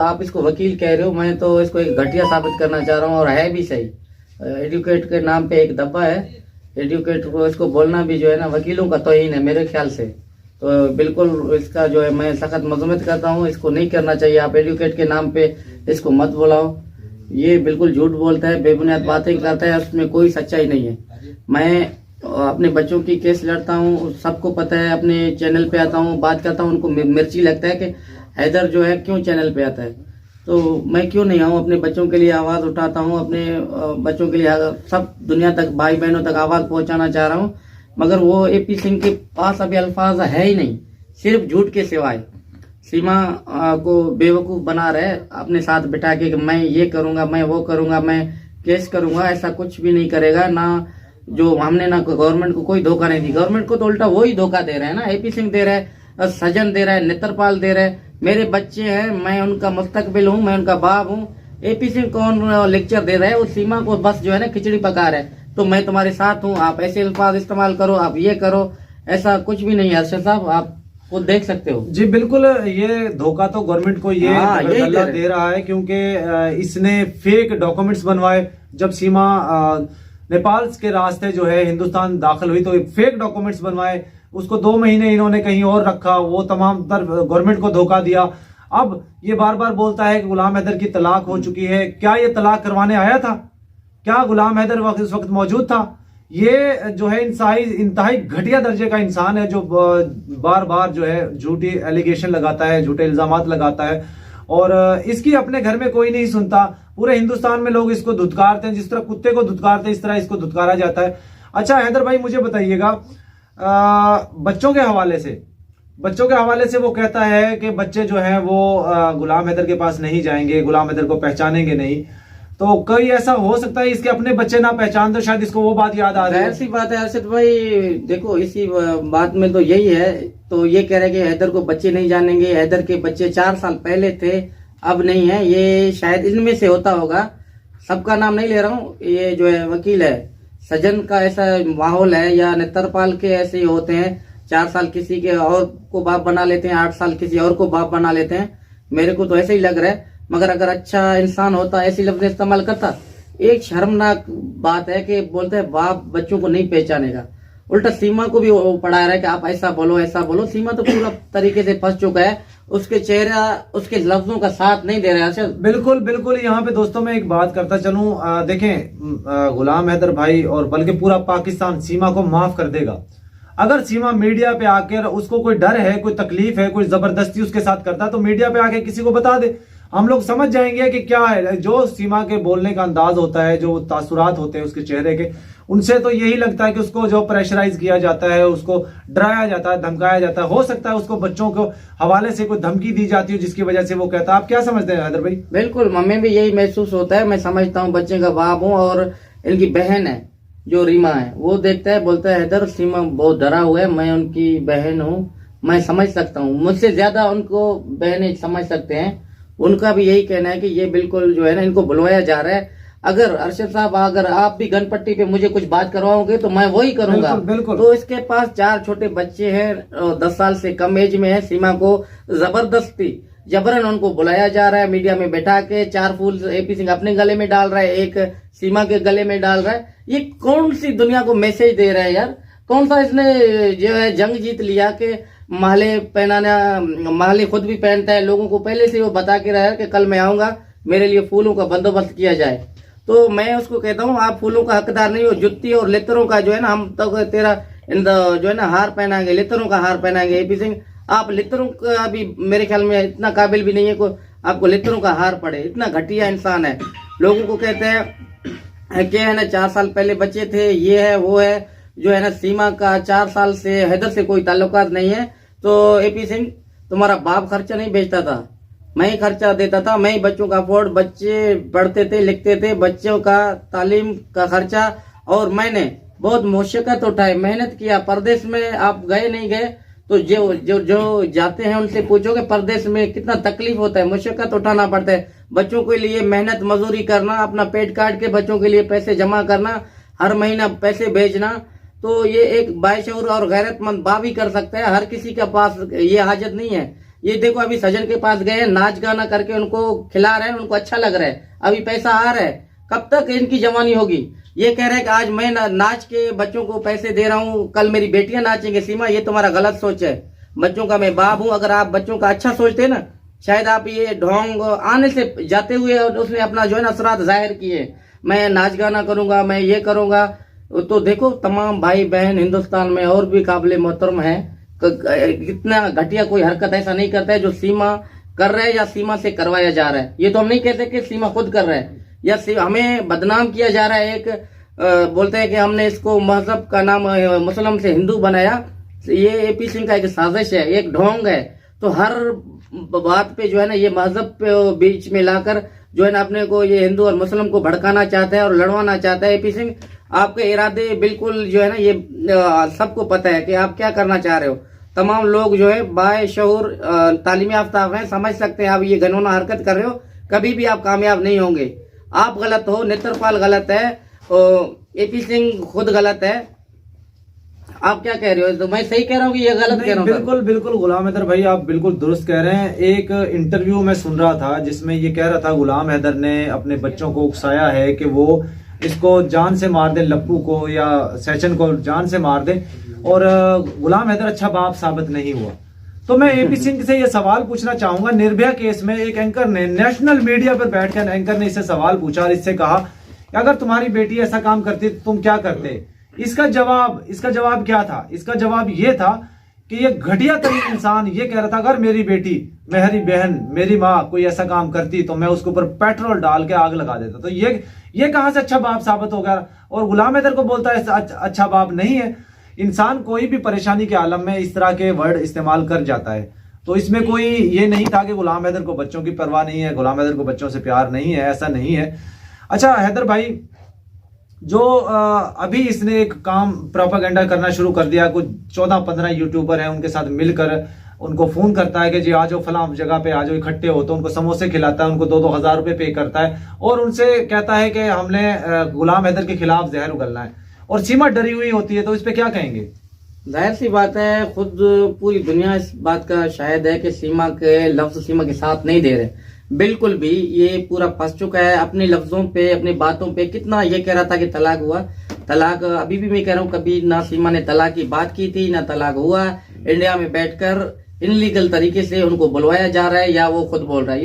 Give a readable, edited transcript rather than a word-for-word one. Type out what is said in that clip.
आप इसको वकील कह रहे हो, मैं तो इसको एक घटिया साबित करना चाह रहा हूँ और है भी सही। एडवोकेट के नाम पे एक दब्बा है। एडवोकेट को इसको बोलना भी जो है ना वकीलों का तौहीन है मेरे ख्याल से। तो बिल्कुल इसका जो है मैं सख्त मजम्मत करता हूँ, इसको नहीं करना चाहिए। आप एडवोकेट के नाम पे इसको मत बुलाओ। ये बिल्कुल झूठ बोलता है, बेबुनियाद बातें करता है, उसमें कोई सच्चाई नहीं है। मैं अपने बच्चों की केस लड़ता हूँ, सबको पता है। अपने चैनल पे आता हूँ, बात करता हूँ, उनको मिर्ची लगता है कि हैदर जो है क्यों चैनल पे आता है। तो मैं क्यों नहीं आऊँ, अपने बच्चों के लिए आवाज उठाता हूँ, अपने बच्चों के लिए सब दुनिया तक, भाई बहनों तक आवाज पहुंचाना चाह रहा हूँ। मगर वो एपी सिंह के पास अभी अल्फाज है ही नहीं, सिर्फ झूठ के सिवाय। सीमा को बेवकूफ बना रहे अपने साथ बिठा के कि मैं ये करूंगा, मैं वो करूंगा, मैं केस करूंगा। ऐसा कुछ भी नहीं करेगा। ना जो हमने ना गवर्नमेंट को कोई धोखा नहीं दी, गवर्नमेंट को तो उल्टा वो ही धोखा दे रहे हैं ना। एपी सिंह दे रहा है, सजन दे रहा है, नेत्रपाल दे रहा है। मेरे बच्चे हैं, मैं उनका मुस्तकबिल हूँ, मैं उनका बाप हूँ। एपी सिंह कौन लेक्चर दे रहा है? वो सीमा को बस जो है ना खिचड़ी पका रहा है। तो मैं तुम्हारे साथ हूँ, आप ऐसे अल्फाज इस्तेमाल करो, आप ये करो। ऐसा कुछ भी नहीं है अरशद साहब, आप वो देख सकते हो। जी बिल्कुल, ये धोखा तो गवर्नमेंट को ये दे रहा है, क्योंकि इसने फेक डॉक्यूमेंट्स बनवाए। जब सीमा नेपाल के रास्ते जो है हिंदुस्तान दाखिल हुई तो फेक डॉक्यूमेंट्स बनवाए, उसको 2 महीने इन्होंने कहीं और रखा, वो तमाम तरफ गवर्नमेंट को धोखा दिया। अब ये बार बार बोलता है कि गुलाम हैदर की तलाक हो चुकी है। क्या ये तलाक करवाने आया था? क्या गुलाम हैदर इस वक्त मौजूद था? ये जो है इंतहाई घटिया दर्जे का इंसान है, जो बार बार जो है झूठी एलिगेशन लगाता है, झूठे इल्जामात लगाता है, और इसकी अपने घर में कोई नहीं सुनता। पूरे हिंदुस्तान में लोग इसको धुतकारते हैं, जिस तरह कुत्ते को धुतकारते हैं इस तरह इसको धुतकारा जाता है। अच्छा हैदर भाई, मुझे बताइएगा, बच्चों के हवाले से वो कहता है कि बच्चे जो हैं वो गुलाम हैदर के पास नहीं जाएंगे, गुलाम हैदर को पहचानेंगे नहीं। तो कई ऐसा हो सकता है इसके अपने बच्चे ना पहचान, तो शायद इसको वो बात याद आ रही है। ऐसी बात है अरशद भाई, देखो इसी बात में तो यही है। तो ये कह रहे हैं कि हैदर को बच्चे नहीं जानेंगे। हैदर के बच्चे 4 साल पहले थे, अब नहीं है। ये शायद इनमें से होता होगा, सबका नाम नहीं ले रहा हूँ। ये जो है वकील है, सजन का ऐसा माहौल है, या नेत्रपाल के ऐसे ही होते हैं। 4 साल किसी के और को बाप बना लेते हैं, 8 साल किसी और को बाप बना लेते हैं। मेरे को तो ऐसे ही लग रहा है। मगर अगर अच्छा इंसान होता ऐसी लफ्ज इस्तेमाल करता। एक शर्मनाक बात है कि बोलते हैं बाप बच्चों को नहीं पहचानेगा। उल्टा सीमा को भी वो पढ़ा रहा है कि आप ऐसा बोलो, ऐसा बोलो। सीमा तो पूरा तरीके से फंस चुका है, उसके चेहरा उसके लफ्जों का साथ नहीं दे रहा है। बिल्कुल बिल्कुल, यहाँ पे दोस्तों मैं एक बात करता चलूं, देखें गुलाम हैदर भाई और बल्कि पूरा पाकिस्तान सीमा को माफ कर देगा अगर सीमा मीडिया पे आकर, उसको कोई डर है, कोई तकलीफ है, कोई जबरदस्ती उसके साथ करता, तो मीडिया पे आके किसी को बता दे। हम लोग समझ जाएंगे कि क्या है। जो सीमा के बोलने का अंदाज होता है, जो तासुरात होते हैं उसके चेहरे के, उनसे तो यही लगता है कि उसको जो प्रेशराइज किया जाता है, उसको डराया जाता है, धमकाया जाता है। हो सकता है उसको बच्चों को हवाले से कोई धमकी दी जाती है जिसकी वजह से वो कहता है। आप क्या समझते हैं हैदर भाई? बिल्कुल, हमें भी यही महसूस होता है। मैं समझता हूँ, बच्चे का बाप हूँ, और इनकी बहन है जो रीमा है, वो देखता है, बोलता है हैदर सीमा बहुत डरा हुआ है, मैं उनकी बहन हूँ, मैं समझ सकता हूँ। मुझसे ज्यादा उनको बहनें समझ सकते हैं। उनका भी यही कहना है कि ये बिल्कुल जो है ना, इनको बुलवाया जा रहा है। अगर अरशद साहब, अगर आप भी गनपट्टी पे मुझे कुछ बात करवाओगे तो मैं वही करूंगा। बिल्कुल। तो इसके पास 4 छोटे बच्चे हैं, 10 साल से कम एज में है। सीमा को जबरदस्ती जबरन उनको बुलाया जा रहा है, मीडिया में बैठा के। 4 फूल एपी सिंह अपने गले में डाल रहा है, एक सीमा के गले में डाल रहा है। ये कौन सी दुनिया को मैसेज दे रहा है यार? कौन सा इसने जो है जंग जीत लिया कि माले पहनाना, माले खुद भी पहनता है, लोगों को पहले से वो बता के रहा है कि कल मैं आऊंगा, मेरे लिए फूलों का बंदोबस्त किया जाए। तो मैं उसको कहता हूँ, आप फूलों का हकदार नहीं हो, जुत्ती और लेतरों का जो है ना, हम तो तेरा जो है ना हार पहनाएंगे, लेतरों का हार पहनाएंगे। एपी सिंह, आप लेतरों का भी मेरे ख्याल में इतना काबिल भी नहीं है को आपको लेतरों का हार पड़े। इतना घटिया इंसान है। लोगों को कहते हैं क्या है ना, 4 साल पहले बच्चे थे, ये है वो है। जो है ना, सीमा का 4 साल से हैदर से कोई ताल्लुकात नहीं है। तो एपी सिंह, तुम्हारा बाप खर्चा नहीं भेजता था, मैं ही खर्चा देता था, मैं ही बच्चों का अफोर्ड, बच्चे पढ़ते थे, लिखते थे, बच्चों का तालीम का खर्चा। और मैंने बहुत मुशक्कत उठाई, मेहनत किया। परदेश में आप गए नहीं गए, तो जो जो जो जाते हैं उनसे पूछोगे परदेश में कितना तकलीफ होता है, मुशक्कत उठाना पड़ता है। बच्चों के लिए मेहनत मजदूरी करना, अपना पेट काट के बच्चों के लिए पैसे जमा करना, हर महीना पैसे भेजना। तो ये एक बाशऊर और गैरतमंद बाप ही कर सकता है। हर किसी के पास ये हाजत नहीं है ये देखो अभी सजन के पास गए, नाच गाना करके उनको खिला रहे हैं, उनको अच्छा लग रहा है, अभी पैसा आ रहा है। कब तक इनकी जवानी होगी? ये कह रहे हैं कि आज मैं नाच के बच्चों को पैसे दे रहा हूँ, कल मेरी बेटियां नाचेंगे। सीमा, ये तुम्हारा गलत सोच है। बच्चों का मैं बाप हूँ, अगर आप बच्चों का अच्छा सोचते ना, शायद आप ये ढोंग आने से जाते हुए उसने अपना जो है ना असरात जाहिर किए, मैं नाच गाना करूंगा, मैं ये करूंगा। तो देखो तमाम भाई बहन हिंदुस्तान में और भी काबिल मोहतरम है, कितना घटिया कोई हरकत ऐसा नहीं करता है जो सीमा कर रहा है या सीमा से करवाया जा रहा है। ये तो हम नहीं कहते कि सीमा खुद कर रहा है या हमें बदनाम किया जा रहा है। एक बोलते हैं कि हमने इसको मजहब का नाम मुस्लिम से हिंदू बनाया। ये एपी सिंह का एक साजिश है, एक ढोंग है। तो हर बात पे जो है ना ये मजहब पे बीच में लाकर जो है ना अपने को ये हिंदू और मुस्लिम को भड़काना चाहता है और लड़वाना चाहता है। एपी सिंह, आपके इरादे बिल्कुल जो है ना ये सबको पता है कि आप क्या करना चाह रहे हो। तमाम लोग जो है बाशऊर तालीम याफ्ता हैं, समझ सकते हैं आप ये घिनौना हरकत कर रहे हो, कभी भी आप कामयाब नहीं होंगे। आप गलत हो, नेत्रपाल गलत है, एपी सिंह खुद गलत है। आप क्या कह रहे हो? तो मैं सही कह रहा हूँ कि ये गलत कह रहा हूँ? बिल्कुल बिल्कुल गुलाम हैदर भाई, आप बिल्कुल दुरुस्त कह रहे हैं। एक इंटरव्यू में सुन रहा था जिसमें ये कह रहा था गुलाम हैदर ने अपने बच्चों को उकसाया है कि वो इसको जान से मार दे, लप्पू को या सैचन को जान से मार दे, और गुलाम हैदर अच्छा बाप साबित नहीं हुआ। तो मैं एपी सिंह से ये सवाल पूछना चाहूंगा, निर्भया केस में एक एंकर ने नेशनल मीडिया पर बैठकर एंकर ने इससे सवाल पूछा और इससे कहा कि अगर तुम्हारी बेटी ऐसा काम करती तो तुम क्या करते? इसका जवाब क्या था? इसका जवाब ये था कि ये घटिया तरीन इंसान ये कह रहा था अगर मेरी बेटी, मेरी बहन, मेरी माँ कोई ऐसा काम करती तो मैं उसके ऊपर पेट्रोल डाल के आग लगा देता। तो ये कहां से अच्छा बाप साबित हो गया? और गुलाम हैदर को बोलता है अच्छा बाप नहीं है। इंसान कोई भी परेशानी के आलम में इस तरह के वर्ड इस्तेमाल कर जाता है। तो इसमें कोई ये नहीं था कि गुलाम हैदर को बच्चों की परवाह नहीं है, गुलाम हैदर को बच्चों से प्यार नहीं है, ऐसा नहीं है। अच्छा हैदर भाई, जो अभी इसने एक काम प्रोपागेंडा करना शुरू कर दिया, कुछ 14-15 यूट्यूबर हैं, उनके साथ मिलकर उनको फोन करता है कि जी आ जाओ फलां जगह पे आ जाओ, इकट्ठे हो, तो उनको समोसे खिलाता है, उनको 2-2 हजार रुपए पे करता है और उनसे कहता है कि हमने गुलाम हैदर के खिलाफ जहर उगलना है। और सीमा डरी हुई होती है, तो इस पे क्या कहेंगे? जाहिर सी बात है, खुद पूरी दुनिया इस बात का शायद है कि सीमा के लफ्ज सीमा के साथ नहीं दे रहे बिल्कुल भी। ये पूरा फंस चुका है अपने लफ्जों पे, अपनी बातों पे। कितना ये कह रहा था कि तलाक हुआ, तलाक अभी भी मैं कह रहा हूँ, कभी ना सीमा ने तलाक की बात की थी ना तलाक हुआ। इंडिया में बैठकर इनलीगल तरीके से उनको बुलवाया जा रहा है या वो खुद बोल रहा है।